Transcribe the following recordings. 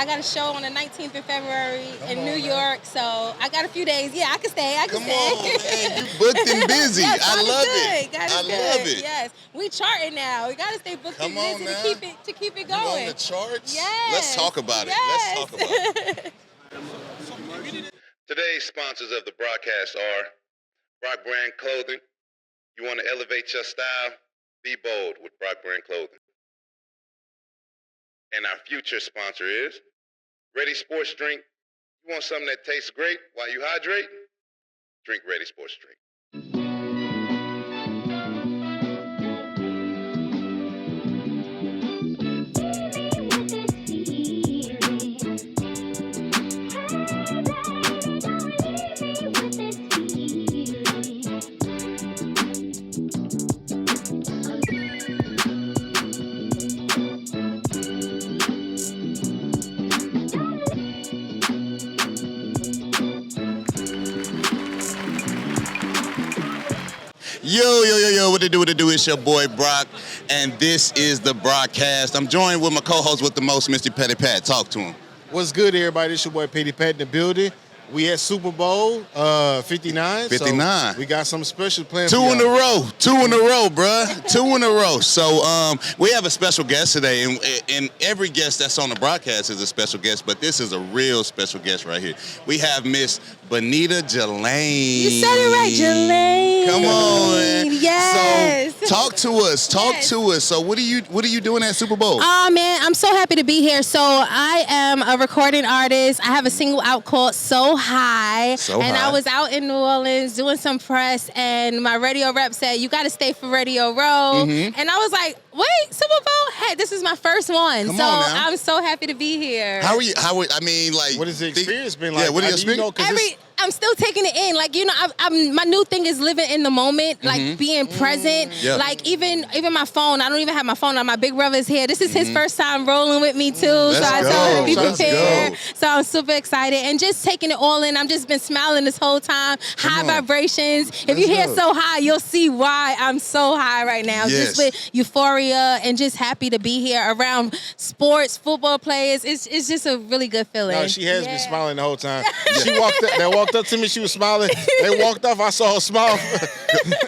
I got a show on the 19th of February in New York, so I got a few days. Yeah, I can stay. Come on, man. You booked and busy. Yes, I love it. God is I good. love it. Yes, we charting now. We gotta stay booked and busy to keep it going. You on the charts? Yes. Let's talk about it. Yes. Let's talk about it. Today's sponsors of the broadcast are Brock Brand Clothing. You want to elevate your style? Be bold with Brock Brand Clothing. And our future sponsor is Ready Sports Drink. You want something that tastes great while you hydrate? Drink Ready Sports Drink. Yo, what it do? It's your boy Brock, and this is the BrockCast. I'm joined with my co-host with the most, Mr. Petty Pat. Talk to him. What's good, everybody? It's your boy Petty Pat in the building. We at Super Bowl 59. 59. So we got something special planned Two for in a row, bruh. 2 in a row. So we have a special guest today, and every guest that's on the broadcast is a special guest, but this is a real special guest right here. We have Miss Bonita Jalane. You said it right, Jalane. Come on, man. Yes. So talk to us. So what are you doing at Super Bowl? Oh man, I'm so happy to be here. So I am a recording artist. I have a single out called So High. I was out in New Orleans doing some press, and my radio rep said, "You got to stay for Radio Row." Mm-hmm. And I was like, "Wait, Super Bowl? Hey, this is my first one." Come so on now. I'm so happy to be here. what has the experience been like? Yeah, what is the experience? I'm still taking it in. Like, you know, I'm my new thing is living in the moment, like being present. Yeah. Like even my phone, I don't even have my phone on. My big brother's here. This is his first time rolling with me too. So I told him to be prepared. So I'm super excited and just taking it all in. I've just been smiling this whole time. High vibrations. If you hear So High, you'll see why I'm so high right now. Yes. Just with euphoria and just happy to be here around sports, football players. It's just a really good feeling. No, she has been smiling the whole time. She walked up to me, she was smiling. They walked off, I saw her smile.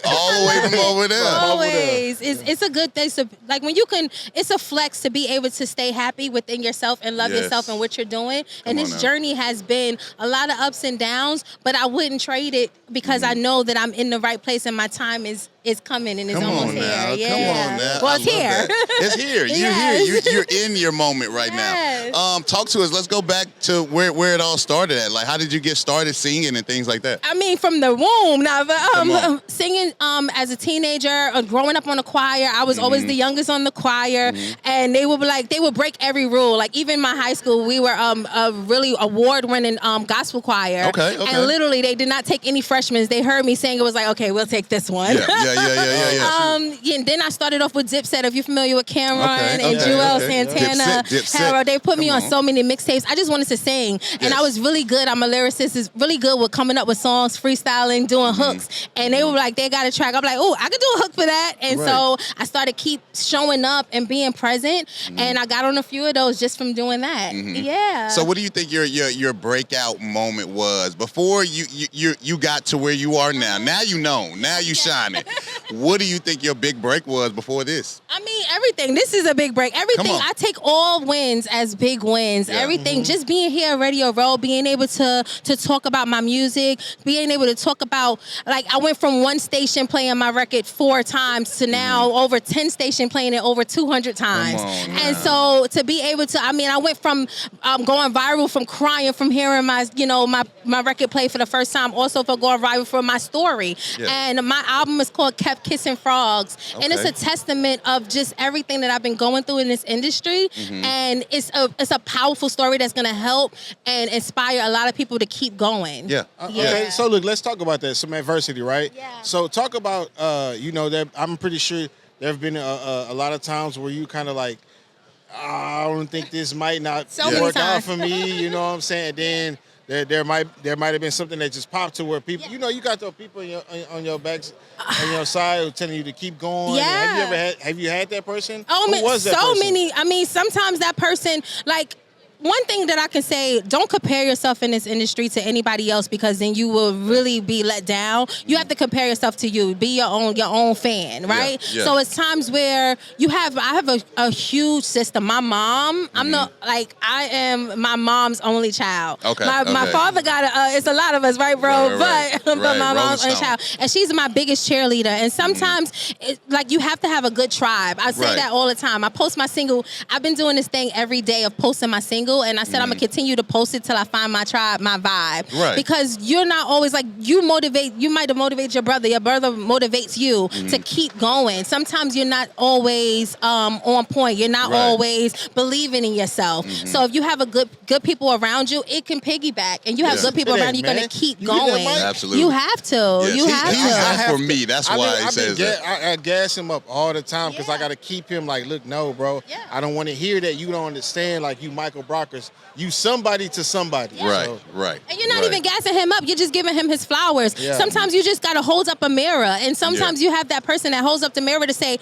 All the way from over there. Always. It's a good thing. So, like when you can, it's a flex to be able to stay happy within yourself and love yourself and what you're doing. And this journey has been a lot of ups and downs, but I wouldn't trade it because I know that I'm in the right place and my time is coming and it's almost here. Yeah. Come on now. Well, it's here. It's here. You're here. You're in your moment right now. Talk to us. Let's go back to where it all started at. Like, how did you get started singing and things like that? I mean, from the womb. Now, singing as a teenager, growing up on the choir, I was always the youngest on the choir, and they would break every rule. Like even my high school, we were a really award-winning gospel choir. Okay. And literally, they did not take any freshmen. They heard me sing. It was like, okay, we'll take this one. Yeah. And then I started off with Dipset. If you're familiar with Cameron and Jewel Santana, Dipset. Harold, they put me on so many mixtapes. I just wanted to sing, and I was really good. I'm a lyricist. Is really good with coming up with songs, freestyling, doing hooks. And they were like, they got a track. I'm like, oh, I could do a hook for that. And so I started keep showing up and being present. And I got on a few of those just from doing that. Yeah. So what do you think your breakout moment was before you got to where you are now? Now you know. Now you shining. What do you think your big break was before this? I mean, everything. This is a big break. Everything. I take all wins as big wins. Yeah. Everything. Just being here at Radio Row, being able to talk about my music, being able to talk about, like, I went from one station playing my record 4 times to now over 10 stations playing it over 200 times. And so to be able to, I mean, I went from going viral from crying from hearing my record play for the first time, also for going viral for my story. Yeah. And my album is called Kept Kissing Frogs. And it's a testament of just everything that I've been going through in this industry. And it's a powerful story that's going to help and inspire a lot of people to keep going. Yeah. Okay, so look, let's talk about that. Some adversity, right? Yeah. So talk about, that I'm pretty sure there have been a lot of times where you kind of like, I don't think this might not work out for me. You know what I'm saying? Then there might have been something that just popped to where people, you got those people on your backs, on your side, telling you to keep going. Yeah. Have you had that person? Oh, Who was that person? many. I mean, sometimes that person, like, one thing that I can say, don't compare yourself in this industry to anybody else, because then you will really be let down. You have to compare yourself to you. Be your own fan, right? Yeah. So it's times where I have a huge system. My mom, I am my mom's only child. Okay. My father got it's a lot of us, right, bro? But my mom's only child, and she's my biggest cheerleader. And sometimes, you have to have a good tribe. I say that all the time. I post my single. I've been doing this thing every day of posting my single, and I said I'm gonna continue to post it till I find my tribe, my vibe. Right. Because you're not always you might have motivated your brother motivates you to keep going. Sometimes you're not always on point. You're not always believing in yourself. So if you have a good people around you, it can piggyback, and you have good people around you, you're gonna keep going. Absolutely. You have to. Yes. You have He's to. for me. That's why he says that. I gas him up all the time because I got to keep him look, no, bro. Yeah. I don't want to hear that you don't understand. You Michael Brockers, you somebody to somebody. Yeah. So. Right. And you're not even gassing him up. You're just giving him his flowers. Yeah. Sometimes you just got to hold up a mirror. And sometimes you have that person that holds up the mirror to say,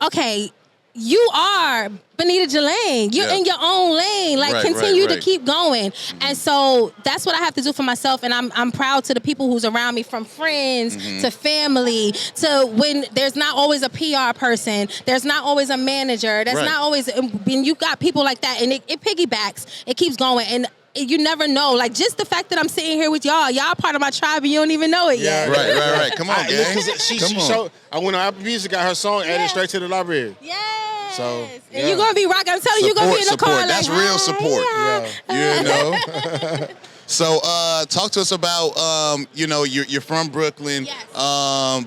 okay, you are Bonita Jalane. You're in your own lane. Continue to keep going. And so that's what I have to do for myself. And I'm proud to the people who's around me, from friends to family, to when there's not always a PR person, there's not always a manager, there's not always, when you got people like that, and it piggybacks, it keeps going. And you never know. Just the fact that I'm sitting here with y'all part of my tribe, and you don't even know it yet. Right. Come on, gang. I went on Apple Music, got her song, added straight to the library. Yes. So, and you're going to be rocking. I'm telling you, you're going to be in the car. That's real support. Yeah. You know? So, talk to us about, you're from Brooklyn. Yes.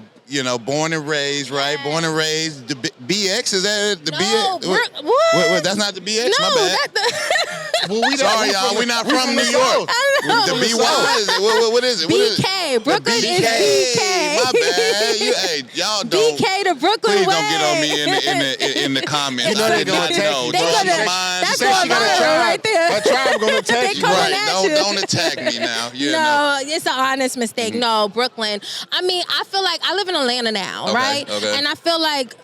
Born and raised, right? Yes. Born and raised. The BX, is that the BX? What? That's not the BX? No, my bad. Sorry, y'all. We're not from New York. The B, what is it? BK. Brooklyn is BK. My bad. Y'all don't. BK to Brooklyn Please way. don't get on me in the comments. I did not know. That's going viral right there. My tribe going to attack you. Right. Don't attack me now. No, it's an honest mistake. No, Brooklyn. I mean, I feel like I live in Atlanta now, right? Okay. And I feel like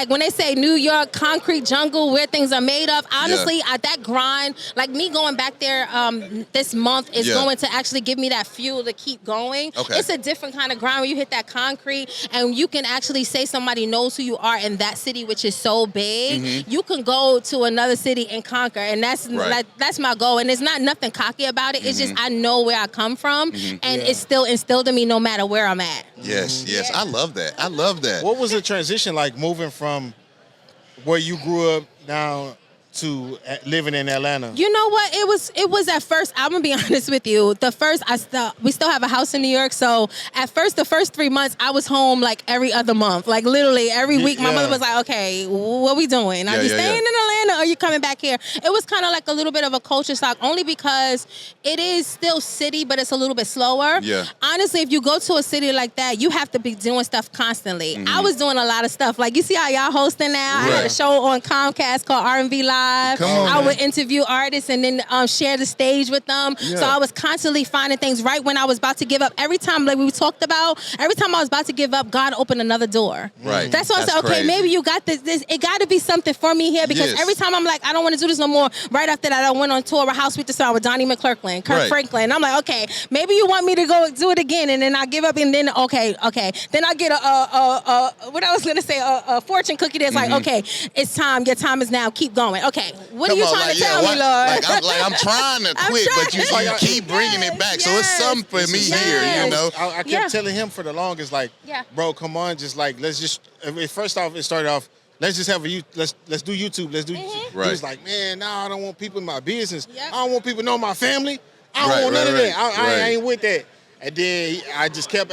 when they say New York, concrete jungle, where things are made of, honestly, that grind, me going back there this month is going to actually give me that fuel to keep going. Okay. It's a different kind of grind when you hit that concrete, and you can actually say somebody knows who you are in that city, which is so big. You can go to another city and conquer, and that's my goal. And it's not nothing cocky about it. It's just I know where I come from, and it's still instilled in me no matter where I'm at. Yes. I love that. What was the transition like moving from where you grew up now to living in Atlanta? You know what? It was at first, I'm gonna be honest with you. We still have a house in New York, so at first, the first 3 months, I was home every other month, literally every week. My mother was like, "Okay, what are we doing? Are you staying in Atlanta, or are you coming back here?" It was kind of a little bit of a culture shock, only because it is still city, but it's a little bit slower. Yeah. Honestly, if you go to a city like that, you have to be doing stuff constantly. I was doing a lot of stuff, you see how y'all hosting now. I had a show on Comcast called R&B Live. I would interview artists and then share the stage with them. Yeah. So I was constantly finding things right when I was about to give up. Every time, we talked about, every time I was about to give up, God opened another door. Right. That's why I said, okay, maybe you got this. It got to be something for me here, because every time I'm I don't want to do this no more. Right after that, I went on tour with House with the Sound with Donnie McClurkin, Kirk Franklin. I'm okay, maybe you want me to go do it again, and then I give up, and then okay. Then I get what I was gonna say, a fortune cookie that's okay, it's time. Your time is now. Keep going. Okay, what are you trying to tell me, Lord? I'm trying to quit, but you keep bringing it back. So it's something for me here, you know. I kept telling him for the longest, bro, come on, just let's just. First off, it started off. Let's just have let's do YouTube. Let's do. Right. He was like, man, no, I don't want people in my business. Yep. I don't want people to know my family. I don't want none of that. I ain't with that. And then I just kept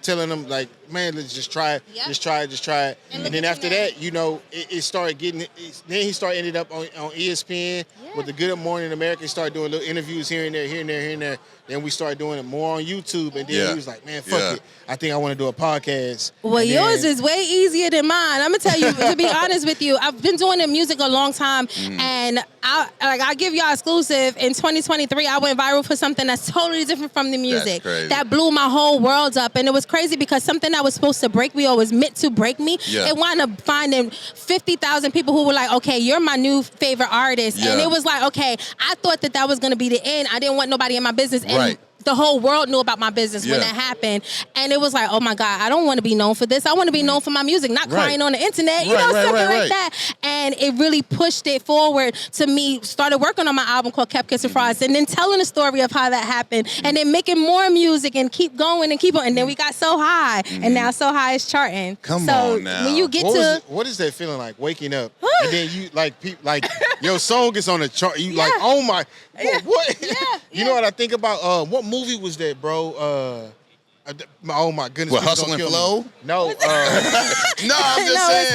telling them man, let's just try it, just try it. And then after that, it started getting. Then he ended up on ESPN with the Good Morning America. He started doing little interviews here and there. Then we started doing it more on YouTube, and then he was like, man, fuck it. I think I want to do a podcast. Well, yours is way easier than mine. I'm gonna tell you, to be honest with you, I've been doing the music a long time, and I give y'all exclusive. In 2023, I went viral for something that's totally different from the music. That's crazy. That blew my whole world up, and it was crazy because something that that was supposed to break me or was meant to break me, Yeah. it wound up finding 50,000 people who were like, okay, you're my new favorite artist. Yeah. And it was like, okay, I thought that was going to be the end. I didn't want nobody in my business. And Right. the whole world knew about my business when that happened. And it was like, oh my God, I don't want to be known for this. I want to be known for my music, not crying on the internet, you know, something like that. And it really pushed it forward to me, started working on my album called Kept Kissing Frogs, and then telling the story of how that happened, and then making more music and keep going and keep on. And then we got So High, and now So High is charting. Come on now. When you get what is that feeling like, waking up, and then you, like your song is on the chart, you like, oh my, what? You know what I think about? What movie was that, bro? Oh my goodness! What, Hustle and Flow? No, no, I'm just saying.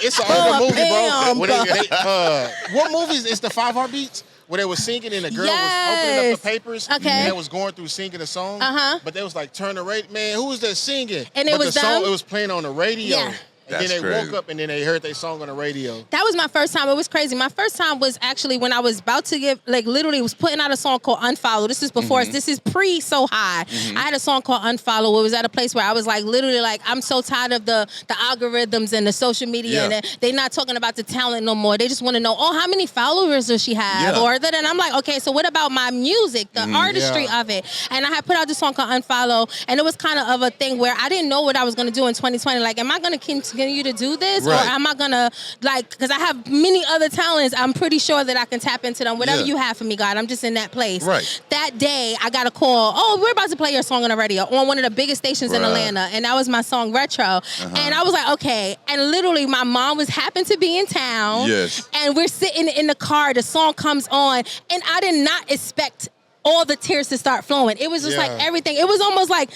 It's an older movie, bro. What movie is the 5 Heartbeats? Where they were singing and the girl was opening up the papers, and they was going through singing a song. But they was like, turn the radio, man. Who was that singing? And it was the song. them? It was playing on the radio. Yeah. And then they woke up and then they heard their song on the radio. That was my first time. It was crazy. My first time was actually when I was about to give, like literally was putting out a song called Unfollow. This is before, this is pre So High. I had a song called Unfollow. It was at a place where I was like, literally like, I'm so tired of the algorithms and the social media and they're not talking about the talent no more. They just want to know, how many followers does she have? Or that, and I'm like, okay, so what about my music, the artistry of it? And I had put out this song called Unfollow, and it was kind of a thing where I didn't know what I was going to do in 2020. Like, am I going to continue to do this? Or am I gonna, like, because I have many other talents, I'm pretty sure that I can tap into them. Whatever you have for me, God, I'm just in that place. That day, I got a call, we're about to play your song on the radio on one of the biggest stations in Atlanta, and that was my song Retro. And I was like, okay, and literally my mom happened to be in town, and we're sitting in the car, the song comes on, and I did not expect all the tears to start flowing. It was just like everything. It was almost like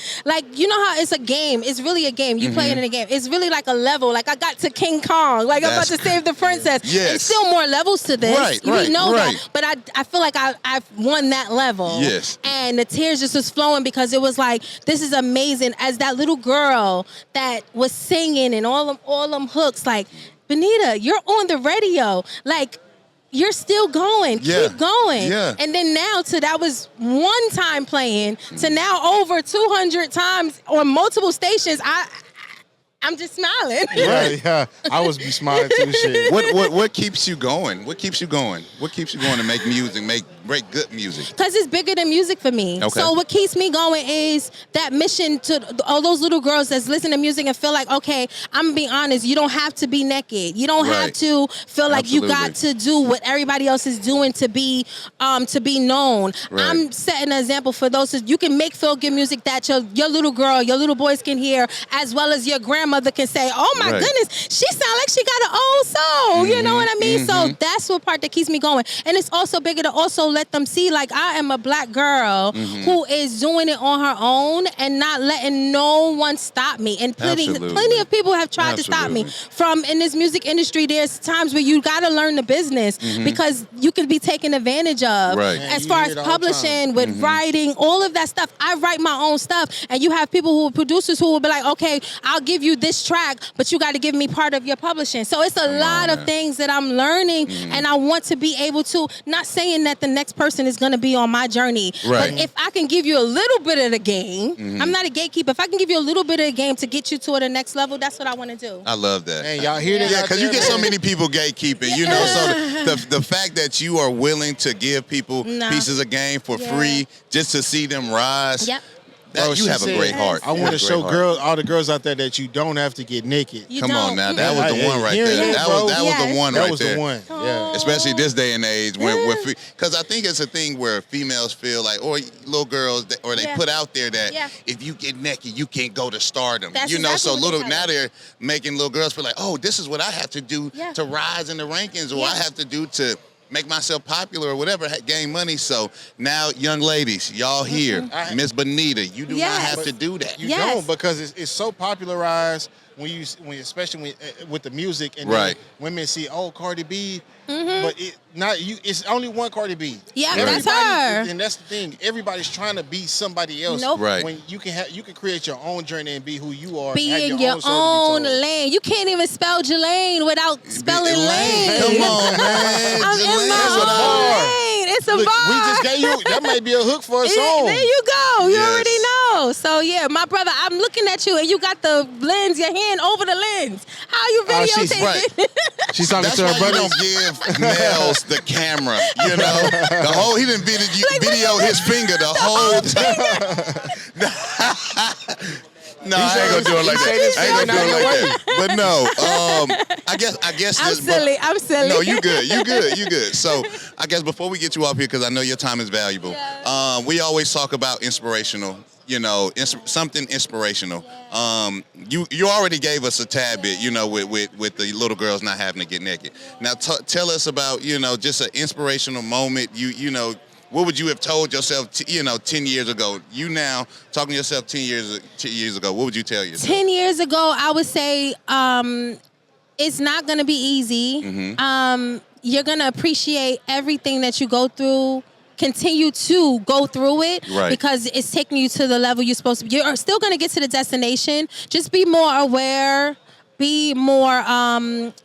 you know how it's a game. It's really a game. You play it in a game. It's really like a level. Like I got to King Kong. Like I'm about to save the princess. There's still more levels to this. We know that. But I feel like I've won that level. And the tears just was flowing because it was like, this is amazing. As that little girl that was singing and all them hooks, like, Bonita, you're on the radio. Like, you're still going. Keep going. And then now that was one time playing to now over 200 times on multiple stations. I'm just smiling. I was be smiling too. Shit. What keeps you going? What keeps you going? What keeps you going to make music, make good music? Because it's bigger than music for me. So what keeps me going is that mission to all those little girls that's listening to music and feel like, okay, I'm gonna be honest, you don't have to be naked. You don't have to feel like you got to do what everybody else is doing to be known. I'm setting an example for those. You can make feel good music that your little girl, your little boys can hear, as well as your grandmother can say, oh my goodness, she sound like she got an old soul. You know what I mean? So that's what part that keeps me going. And it's also bigger to also let them see, like, I am a black girl who is doing it on her own and not letting no one stop me. And plenty of people have tried to stop me. From in this music industry, there's times where you got to learn the business because you can be taken advantage of. As far as publishing, with writing, all of that stuff. I write my own stuff, and you have people who are producers who will be like, okay, I'll give you this track, but you got to give me part of your publishing. So it's a lot of things that I'm learning, and I want to be able to, not saying that the next person is going to be on my journey, but if I can give you a little bit of the game, I'm not a gatekeeper. If I can give you a little bit of the game to get you to the next level, that's what I want to do. I love that. Hey, y'all hear that? Yeah, because you get so many people gatekeeping, you know, so the fact that you are willing to give people pieces of game for free just to see them rise. Bro, you have a great heart. I want to show all the girls out there that you don't have to get naked. Come on now, that was the one right there. That was the one right there. That was the one. Yeah. Especially this day and age, because I think it's a thing where females feel like, or little girls, or they put out there that if you get naked, you can't go to stardom. That's you know, exactly so now they're making little girls feel like, oh, this is what I have to do to rise in the rankings, or I have to do to make myself popular or whatever, gain money. So now, young ladies, y'all here, Miss Bonita, you do not have to do that. You don't, because it's so popularized especially with the music, and then women see, Cardi B, but it's only one Cardi B. Yeah, that's her. And that's the thing. Everybody's trying to be somebody else. When you can create your own journey and be who you are. Be in your own lane. You can't even spell Jalane without spelling lane. Come on, man. I'm in my own lane. It's a bar. We just gave you, that might be a hook for a song. There you go. You already know. go. So yeah, my brother, I'm looking at you and you got the lens, your hand over the lens. How you videotaping? Right. She's talking That's to her why brother. you don't give males the camera. You know, the whole he didn't video his finger the whole time. No, I ain't gonna do it like that. I ain't gonna do it like that. But no, I guess. I'm silly. No, you good. So I guess before we get you off here, because I know your time is valuable. Yeah. We always talk about inspirational. You know, something inspirational. You already gave us a tad bit. You know, with the little girls not having to get naked. Now tell us about just an inspirational moment. You know. What would you have told yourself, 10 years ago? You now talking to yourself 10 years ago. What would you tell yourself? 10 years ago, I would say it's not going to be easy. Mm-hmm. You're going to appreciate everything that you go through. Continue to go through it because it's taking you to the level you're supposed to be. You're still going to get to the destination. Just be more aware. Be more,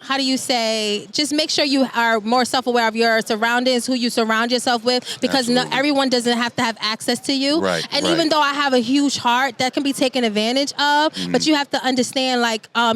just make sure you are more self-aware of your surroundings, who you surround yourself with, because everyone doesn't have to have access to you. Right, even though I have a huge heart, that can be taken advantage of, but you have to understand,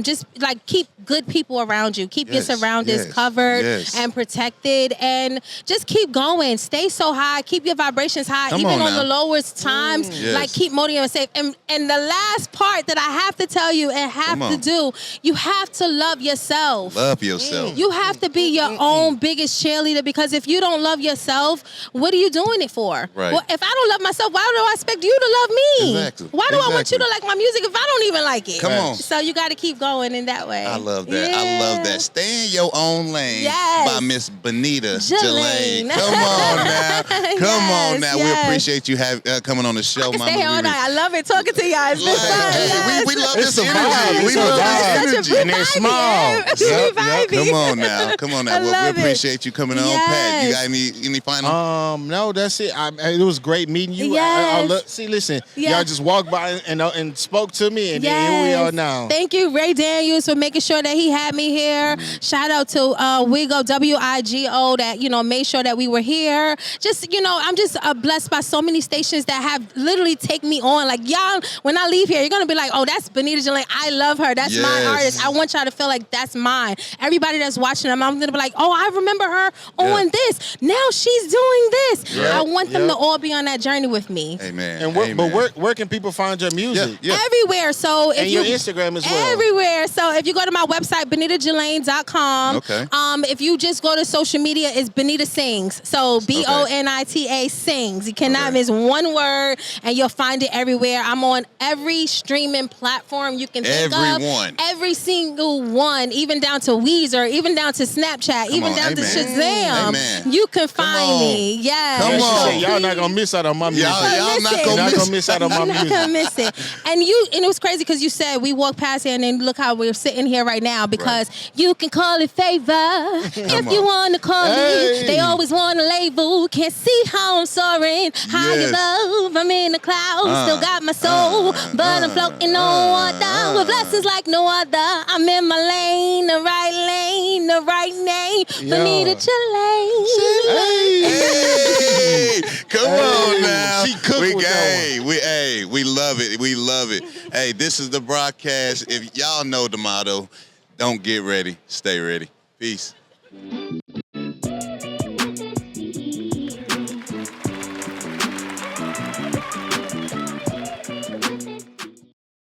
just keep good people around you. Keep your surroundings covered and protected, and just keep going. Stay so high. Keep your vibrations high, even on the lowest times. Keep motivating yourself. And the last part that I have to tell you and have to do, you have to love yourself. Love yourself. You have to be your own biggest cheerleader, because if you don't love yourself, what are you doing it for? Right. Well, if I don't love myself, why do I expect you to love me? Exactly. Why do I want you to like my music if I don't even like it? Come on. So you got to keep going in that way. I love that. Yeah. I love that. Stay in your own lane by Miss Bonita Jalane. Jalane. Come on now. Come on now. We Yes. appreciate you coming on the show, I can Mama. stay here all night. I love it talking to y'all. It's been fun. Hey, we love It's this a energy. vibe. We It's a love vibe. this energy. And they're small. Yep. Come on now. I Well, love we appreciate you coming on. Pat, you got any final? No, that's it. It was great meeting you. Yes. Listen, Yes. y'all just walked by and spoke to me, and then here we are now. Thank you, Ray Daniels, for making sure that he had me here. Shout out to Wigo, WIGO, that made sure that we were here. Just I'm just blessed by so many stations that have literally taken me on. Like y'all, when I leave here, you're gonna be like, oh, that's Bonita Jalane. I love her. That's my artist. I want y'all to feel like that's mine. Everybody that's watching them, I'm gonna be like, oh, I remember her on this. Now she's doing this. Yeah. I want them to all be on that journey with me. Amen. And but where can people find your music? Yeah. Everywhere. So if And your Instagram as well. Everywhere. So if you go to my website, BonitaJalane.com. Okay. If you just go to social media, it's Bonita Sings. So BONITA Sings. You cannot miss one word, and you'll find it everywhere. I'm on every streaming platform you can think of. Every single one, even down to Weezer, even down to Snapchat, even down to Shazam. Amen. You can find me. Yes. Come on. Y'all not gonna miss out on my music. Y'all not gonna miss out on my You're music. not gonna miss it. And it was crazy because you said we walked past here, and then look how we're sitting here right now, because you can call it favor if you want to call it. They always want a label. Can't see how I'm soaring. Higher love, I'm in the clouds. Still got my soul, but I'm floating on water with blessings like no other. I'm in my lane, the right name. Bonita Jalane. Hey, come on now. She cooked with that one. We love it. We love it. Hey, this is the BrockCast. If y'all know the motto, don't get ready, stay ready. Peace.